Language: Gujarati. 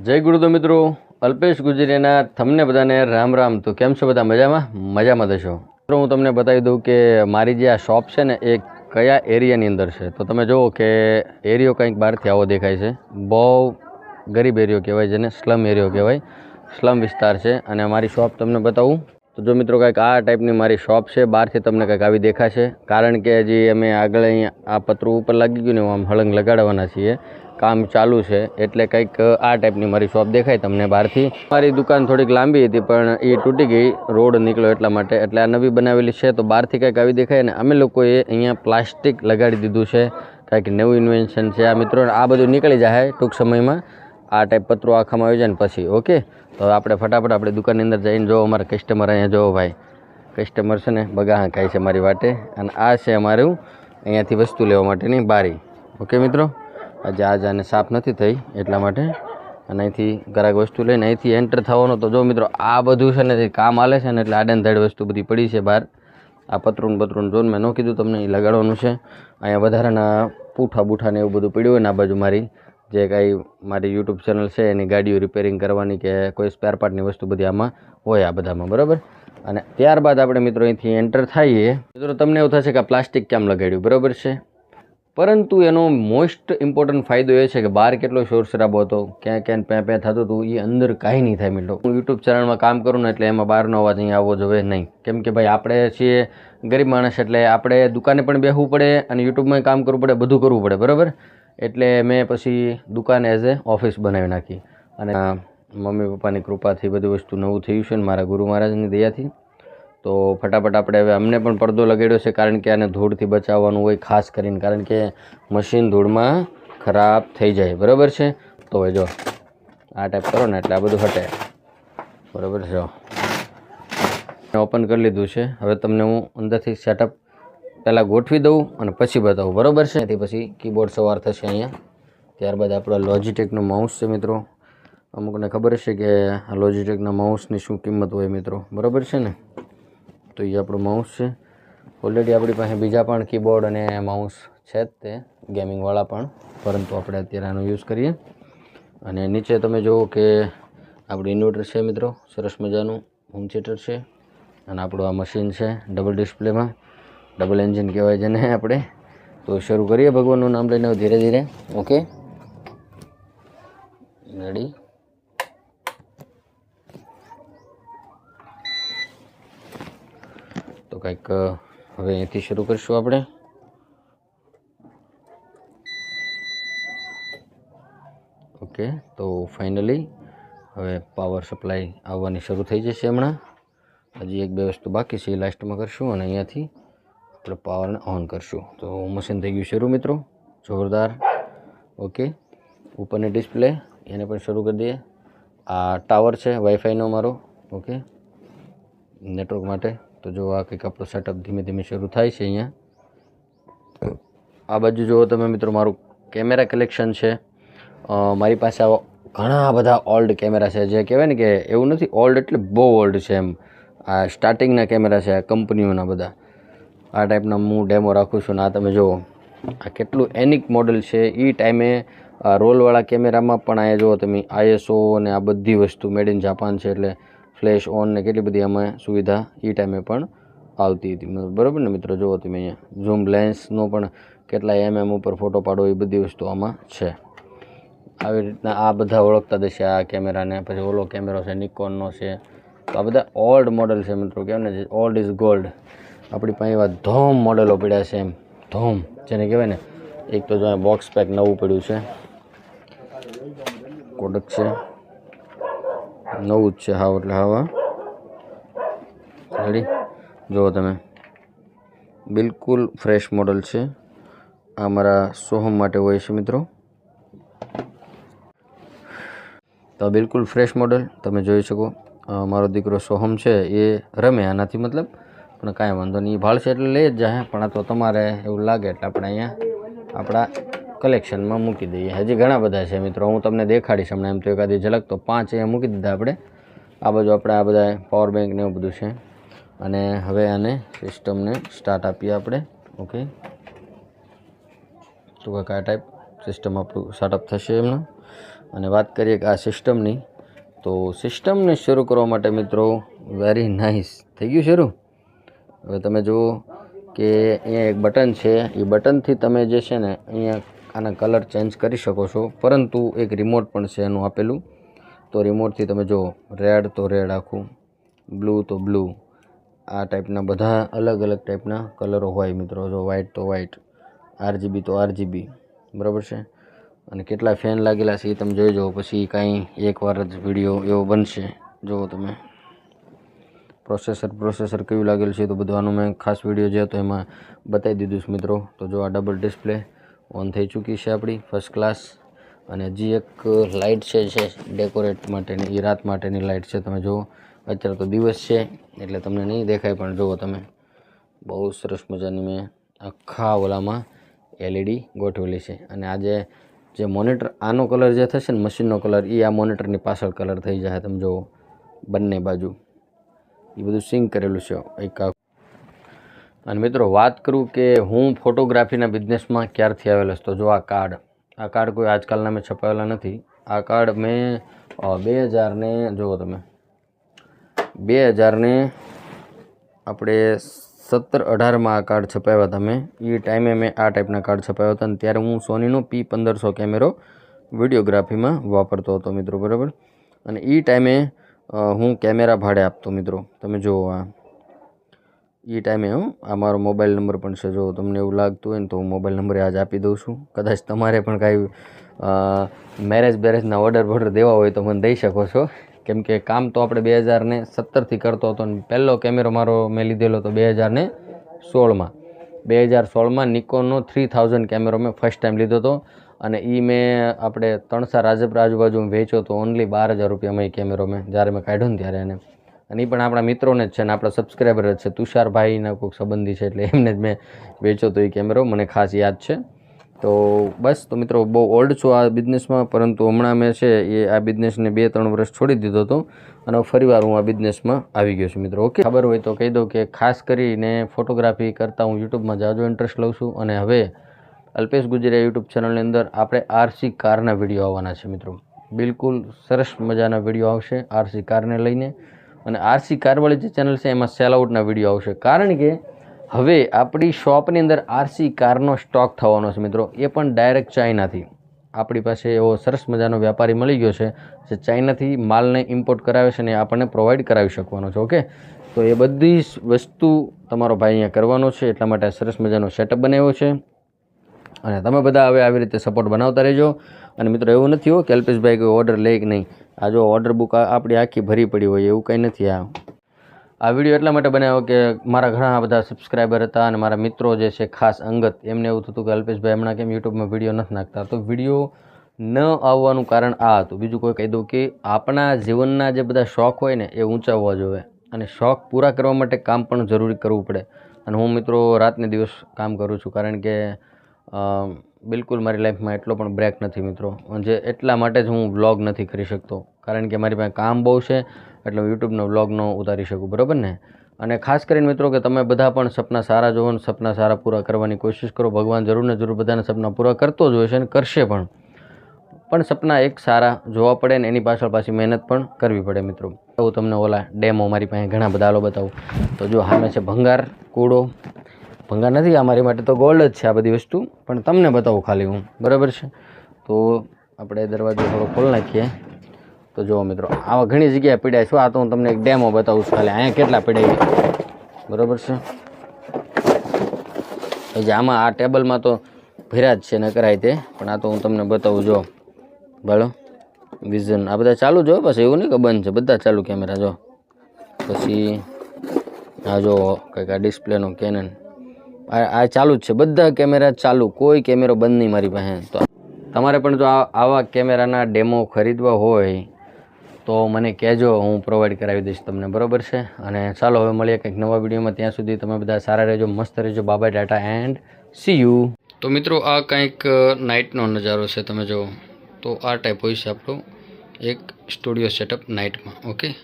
જય ગુરુદેવ મિત્રો, અલ્પેશ ગુજરીના તમને બધાને રામ રામ. તો કેમ છો બધા? મજામાં થશો મિત્રો. હું તમને બતાવી દઉં કે મારી જે આ શોપ છે ને એ કયા એરિયાની અંદર છે. તો તમે જુઓ કે એરિયો કંઈક બહારથી આવો દેખાય છે. બહુ ગરીબ એરિયો કહેવાય, જેને સ્લમ એરિયો કહેવાય, સ્લમ વિસ્તાર છે. અને મારી શોપ તમને બતાવું તો જો મિત્રો કંઈક આ ટાઈપની મારી શોપ છે. બહારથી તમને કંઈક આવી દેખાશે, કારણ કે હજી અમે આગળ અહીંયા આ પતરું ઉપર લાગી ગયું ને આમ હળંગ લગાડવાના છીએ, કામ ચાલુ છે. એટલે કંઈક આ ટાઈપની મારી શોપ દેખાય તમને બહારથી. મારી દુકાન થોડીક લાંબી હતી પણ એ તૂટી ગઈ, રોડ નીકળ્યો એટલા માટે. એટલે આ નવી બનાવેલી છે તો બહારથી કંઈક આવી દેખાય. ને અમે લોકોએ અહીંયા પ્લાસ્ટિક લગાડી દીધું છે, કંઈક નવું ઇન્વેન્શન છે આ મિત્રો. આ બધું નીકળી જાય ટૂંક સમયમાં, આ ટાઈપ પતરું આખામાં આવી જાય ને પછી. ઓકે, તો આપણે ફટાફટ આપણે દુકાનની અંદર જઈને જો અમારા કસ્ટમર અહીંયા જો ભાઈ કસ્ટમર છે ને બગાહા ખાય છે મારી વાટે. અને આ છે અમારું અહીંયાથી વસ્તુ લેવા માટેની બારી. ઓકે મિત્રો, આજે આને સાફ નથી થઈ એટલા માટે. અને અહીંથી ગ્રાહક વસ્તુ લઈને અહીંથી એન્ટર થવાનો. તો જો મિત્રો આ બધું છે ને કામ હાલે છે ને એટલે આડેનધાડ વસ્તુ બધી પડી છે બહાર. આ પતરું જોઈને મેં ન કીધું તમને એ લગાડવાનું છે. અહીંયા વધારાના પૂઠા બૂઠા ને એવું બધું પડ્યું હોય ને આ બાજુ મારી જે કાંઈ મારી યુટ્યુબ ચેનલ છે એની ગાડીઓ રિપેરિંગ કરવાની કે કોઈ સ્પેર પાર્ટની વસ્તુ બધી આમાં હોય, આ બધામાં બરાબર. અને ત્યારબાદ આપણે મિત્રો અહીંથી એન્ટર થઈએ. મિત્રો તમને એવું થશે કે આ પ્લાસ્ટિક કેમ લગાડ્યું, બરાબર છે. પરંતુ એનો મોસ્ટ ઇમ્પોર્ટન્ટ ફાયદો એ છે કે બહાર કેટલો શોર શરાબો હતો, ક્યાં ક્યાં પે થતું હતું, એ અંદર કાંઈ નહીં થાય મિત્રો. હું યુટ્યુબ ચેનલમાં કામ કરું ને એટલે એમાં બહારનો અવાજ અહીં આવવો જોઈએ નહીં. કેમ કે ભાઈ આપણે છીએ ગરીબ માણસ, એટલે આપણે દુકાને પણ બેસવું પડે અને યુટ્યુબમાં કામ કરવું પડે, બધું કરવું પડે બરાબર. એટલે મેં પછી દુકાન એઝ એ ઓફિસ બનાવી નાખી. અને મમ્મી પપ્પાની કૃપાથી બધું વસ્તુ નવું થયું છે ને મારા ગુરુ મહારાજની દયાથી. તો ફટાફટ આપણે હવે અમને પણ પડદો લગાડ્યો છે, કારણ કે આને ધૂળથી બચાવવાનું હોય ખાસ કરીને, કારણ કે મશીન ધૂળમાં ખરાબ થઈ જાય બરાબર છે. તો હવે જો આ ટાઈપ કરો ને એટલે આ બધું હટે બરાબર છે. ઓપન કરી લીધું છે. હવે તમને હું અંદરથી સેટઅપ પહેલાં ગોઠવી દઉં અને પછી બતાવું બરાબર છે. એથી પછી કીબોર્ડ સવાર થશે અહીંયા. ત્યારબાદ આપણો લોજીટેકનો માઉસ છે મિત્રો. અમુકને ખબર હશે કે આ લોજીટેકના માઉસની શું કિંમત હોય મિત્રો, બરાબર છે ને. તો એ આપણું માઉસ છે. ઓલરેડી આપણી પાસે બીજા પણ કીબોર્ડ અને માઉસ છે જ તે ગેમિંગવાળા પણ, પરંતુ આપણે અત્યારે આનો યુઝ કરીએ. અને નીચે તમે જુઓ કે આપણું ઇન્વર્ટર છે મિત્રો, સરસ મજાનું હોમ થિયેટર છે. અને આપણું આ મશીન છે ડબલ ડિસ્પ્લેમાં, ડબલ એન્જિન કહેવાય જેને આપણે. તો શરૂ કરીએ ભગવાનનું નામ લઈને ધીરે ધીરે. Okay, ready. તો કંઈક હવે અહીંથી શરૂ કરીશું આપણે. ઓકે, તો ફાઇનલી હવે પાવર સપ્લાય આવવાની શરૂ થઈ જશે હમણાં. હજી એક બે વસ્તુ બાકી છે, એ લાસ્ટમાં કરશું. અને અહીંયાથી આપણે પાવરને ઓન કરશું. તો મશીન થઈ ગયું શરૂ મિત્રો, જોરદાર. ઓકે, ઉપરની ડિસ્પ્લે એને પણ શરૂ કરી દઈએ. આ ટાવર છે વાઈફાઈનો મારો, ઓકે, નેટવર્ક માટે. તો જો આ કંઈક આપણો સેટઅપ ધીમે ધીમે શરૂ થાય છે અહીંયા. આ બાજુ જુઓ તમે મિત્રો મારું કેમેરા કલેક્શન છે. મારી પાસે ઘણા બધા ઓલ્ડ કેમેરા છે, જે કહેવાય ને કે એવું નથી ઓલ્ડ એટલે બહુ ઓલ્ડ છે એમ. આ સ્ટાર્ટિંગના કેમેરા છે, આ કંપનીઓના બધા. આ ટાઈપના હું ડેમો રાખું છું. ને આ તમે જુઓ આ કેટલું એનિક મોડલ છે. એ ટાઈમે રોલવાળા કેમેરામાં પણ અહીંયા જુઓ તમે ISO અને આ બધી વસ્તુ મેડ ઇન જાપાન છે, એટલે ફ્લેશ ઓન ને કેટલી બધી આમાં સુવિધા એ ટાઈમે પણ આવતી હતી બરાબર ને મિત્રો. જુઓ તમે અહીંયા ઝૂમ લેન્સનો પણ કેટલા MM ઉપર ફોટો પાડો એ બધી વસ્તુ આમાં છે. આવી રીતના આ બધા ઓળખતા દેશે આ કેમેરાને. પછી ઓલો કેમેરો છે નિકોનનો છે. તો આ બધા ઓલ્ડ મોડલ છે મિત્રો, કહેવાય ને ઓલ્ડ ઇઝ ગોલ્ડ. આપણી પાસે એવા ધોમ મોડેલો પડ્યા છે, એમ ધોમ જેને કહેવાય ને. એક તો જો બોક્સ પેક નવું પડ્યું છે, કોડક છે, નવું જ છે હાવ, એટલે હાવા રેડી. જુઓ તમે બિલકુલ ફ્રેશ મોડલ છે. આ મારા સોહમ માટે હોય છે મિત્રો. તો બિલકુલ ફ્રેશ મોડલ તમે જોઈ શકો. મારો દીકરો સોહમ છે એ રમે આનાથી, મતલબ પણ કાંઈ વાંધો નહીં, ભાળશે એટલે લઈ જ જાય. પણ આ તો તમારે એવું લાગે એટલે આપણે અહીંયા આપણા કલેક્શનમાં મૂકી દઈએ. હજી ઘણા બધા છે મિત્રો, હું તમને દેખાડીશ હમણાં. એમ તો એકાદી ઝલક તો 5 અહીંયા મૂકી દીધા આપણે. આ બાજુ આપણે આ બધા પાવર બેંક ને એવું બધું છે. અને હવે આને સિસ્ટમને સ્ટાર્ટ આપીએ આપણે. ઓકે, તો કંઈક આ ટાઈપ સિસ્ટમ આપણું સ્ટાર્ટઅપ થશે હમણાં. અને વાત કરીએ કે આ સિસ્ટમની, તો સિસ્ટમને શરૂ કરવા માટે મિત્રો વેરી નાઇસ થઈ ગયું શરૂ. હવે તમે જુઓ કે અહીંયા એક બટન છે, એ બટનથી તમે જે છે ને અહીંયા આના કલર ચેન્જ કરી શકો છો, પરંતુ એક રિમોટ પણ છે એનું આપેલું. તો રિમોટથી તમે જુઓ, રેડ તો રેડ આખું, બ્લુ તો બ્લુ, આ ટાઈપના બધા અલગ અલગ ટાઈપના કલરો હોય મિત્રો. જો વ્હાઇટ તો વ્હાઇટ, આરજીબી તો આરજીબી, બરાબર છે. અને કેટલા ફેન લાગેલા છે એ તમે જોઈ જાઓ, પછી કાંઈ એકવાર જ વિડીયો એવો બનશે. જુઓ તમે પ્રોસેસર કયું લાગેલું છે, તો બધું આનું મેં ખાસ વિડીયો જે હતો એમાં બતાવી દીધું છે મિત્રો. તો જો આ ડબલ ડિસ્પ્લે ઓન થઈ ચૂકી છે આપણી, ફર્સ્ટ ક્લાસ. અને હજી એક લાઇટ છે ડેકોરેટ માટેની, એ રાત માટેની લાઇટ છે. તમે જુઓ અત્યારે તો દિવસ છે એટલે તમને નહીં દેખાય, પણ જુઓ તમે બહુ સરસ મજાની મેં આખા ઓલામાં એલઈડી ગોઠવેલી છે. અને આજે જે મોનિટર આનો કલર જે થશે ને મશીનનો કલર, એ આ મોનિટરની પાછળ કલર થઈ જાય. તમે જુઓ બંને બાજુ એ બધું સિંક કરેલું છે એક. અને મિત્રો વાત કરું કે હું ફોટોગ્રાફીના બિઝનેસમાં ક્યારથી આવેલો છું, તો જો આ કાર્ડ કોઈ આજકાલના મેં છપાવેલા નથી. આ કાર્ડ મેં 2000 ને જુઓ તમે 2000 ને આપણે 17-18માં આ કાર્ડ છપાવ્યા હતા મેં. એ ટાઈમે મેં આ ટાઈપના કાર્ડ છપાવ્યા હતા, અને ત્યારે હું સોનીનો P1500 કેમેરો વિડીયોગ્રાફીમાં વાપરતો હતો મિત્રો, બરાબર. અને એ ટાઈમે હું કેમેરા ભાડે આપતો મિત્રો. તમે જુઓ આ એ ટાઈમે આ મારો મોબાઈલ નંબર પણ છે. જો તમને એવું લાગતું હોય ને તો હું મોબાઈલ નંબર આજ આપી દઉં છું. કદાચ તમારે પણ કાંઈ બેરેજના ઓર્ડર દેવા હોય તો મને દઈ શકો છો, કેમ કે કામ તો આપણે 2017થી કરતો હતો. અને પહેલો કેમેરો મારો મેં લીધેલો હતો 2016માં નિકોનનો 3000 કેમેરો મેં ફર્સ્ટ ટાઈમ લીધો હતો. અને એ મેં આપણે તણસા રાજપરા આજુબાજુ વેચ્યો હતો ઓનલી 12000 રૂપિયામાં. એ કેમેરો મેં જ્યારે મેં કાઢ્યો ને ત્યારે એને, અને એ પણ આપણા મિત્રોને જ છે ને આપણા સબસ્ક્રાઈબર જ છે, તુષારભાઈના કોઈક સંબંધી છે, એટલે એમને જ મેં વેચ્યો હતો એ કેમેરો, મને ખાસ યાદ છે. તો બસ, તો મિત્રો બહુ ઓલ્ડ છું આ બિઝનેસમાં, પરંતુ હમણાં મેં છે એ આ બિઝનેસને 2-3 વર્ષ છોડી દીધો હતો, અને ફરીવાર હું આ બિઝનેસમાં આવી ગયો છું મિત્રો. ઓકે, ખબર હોય તો કહી દઉં કે ખાસ કરીને ફોટોગ્રાફી કરતાં હું યુટ્યુબમાં જાજો ઇન્ટરેસ્ટ લઉં છું. અને હવે અલ્પેશ ગુજરિયા યુટ્યુબ ચેનલની અંદર આપણે આરસી કારના વિડીયો આવવાના છે મિત્રો. બિલકુલ સરસ મજાના વિડીયો આવશે આરસી કારને લઈને. અને આરસી કારવાળી જે ચેનલ છે એમાં સેલ આઉટના વિડીયો આવશે, કારણ કે હવે આપણી શોપની અંદર આરસી કારનો સ્ટોક થવાનો છે મિત્રો. એ પણ ડાયરેક્ટ ચાઇનાથી. આપણી પાસે એવો સરસ મજાનો વ્યાપારી મળી ગયો છે જે ચાઇનાથી માલને ઇમ્પોર્ટ કરાવે છે ને આપણને પ્રોવાઈડ કરાવી શકવાનો છે. ઓકે, તો એ બધી વસ્તુ તમારો ભાઈ અહીંયા કરવાનો છે, એટલા માટે સરસ મજાનો સેટઅપ બનાવ્યો છે. અને તમે બધા હવે આવી રીતે સપોર્ટ બનાવતા રહેજો. અને મિત્રો એવું નથી હો કે અલ્પેશભાઈ કોઈ ઓર્ડર લે કે નહીં. આ જો ઓર્ડર બુક આપણી આખી ભરી પડી હોય એવું કંઈ નથી. આ વિડીયો એટલા માટે બનાવ્યો કે મારા ઘણા બધા સબસ્ક્રાઈબર હતા અને મારા મિત્રો જે છે ખાસ અંગત, એમને એવું થતું કે અલ્પેશભાઈ હમણાં કેમ યુટ્યુબમાં વિડીયો નથી નાખતા. તો વિડીયો ન આવવાનું કારણ આ હતું. બીજું કોઈ કહી દઉં કે આપણા જીવનના જે બધા શોખ હોય ને એ ઊંચા હોવા જોઈએ, અને શોખ પૂરા કરવા માટે કામ પણ જરૂરી કરવું પડે. અને હું મિત્રો રાતને દિવસ કામ કરું છું, કારણ કે બિલકુલ મારી લાઈફમાં એટલો પણ બ્રેક નથી મિત્રો. જે એટલા માટે જ હું વ્લોગ નથી કરી શકતો, કારણ કે મારી પાસે કામ બહુ છે, એટલે હું યુટ્યુબનો વ્લોગ ન ઉતારી શકું, બરાબર ને. અને ખાસ કરીને મિત્રો કે તમે બધા પણ સપના સારા જોવો ને સપના સારા પૂરા કરવાની કોશિશ કરો. ભગવાન જરૂર ને જરૂર બધાના સપના પૂરા કરતો જ હોય છે અને કરશે પણ સપના એક સારા જોવા પડે ને એની પાછળ પાછી મહેનત પણ કરવી પડે મિત્રો. હું તમને ઓલા ડેમો મારી પાસે ઘણા બધા હાલો બતાવું. તો જો સામે છે ભંગાર કૂડો. ભંગાર નથી, આ મારી માટે તો ગોલ્ડ જ છે આ બધી વસ્તુ, પણ તમને બતાવું ખાલી હું, બરાબર છે. તો આપણે દરવાજો થોડો ખોલી નાખીએ. તો જુઓ મિત્રો, આવા ઘણી જગ્યાએ પીડ્યા છું. આ તો હું તમને એક ડેમો બતાવું છું ખાલી, અહીંયા કેટલા પીડાય, બરાબર છે. જે આમાં આ ટેબલમાં તો ભર્યા જ છે ન કરાય તે, પણ આ તો હું તમને બતાવું. જો ભાલો વિઝન આ બધા ચાલુ જો, બસ એવું નહીં કે બંધ છે, બધા ચાલુ કેમેરા જો. પછી આ જો કંઈક આ ડિસ્પ્લેનો કેનન, આ ચાલુ જ છે, બધા કેમેરા ચાલુ, કોઈ કેમેરો બંધ નહીં મારી પાસે. તો તમારે પણ જો આવા કેમેરાના ડેમો ખરીદવા હોય તો મને કહેજો, હું પ્રોવાઈડ કરાવી દઈશ તમને, બરાબર છે. અને ચાલો હવે મળીએ કંઈક નવા વિડીયોમાં. ત્યાં સુધી તમે બધા સારા રહેજો, મસ્ત રહેજો. By Tata and C you. તો મિત્રો આ કંઈક નાઇટનો નજારો છે, તમે જુઓ. તો આ ટાઈપ હોય છે આપણું એક સ્ટુડિયો સેટઅપ નાઇટમાં. ઓકે.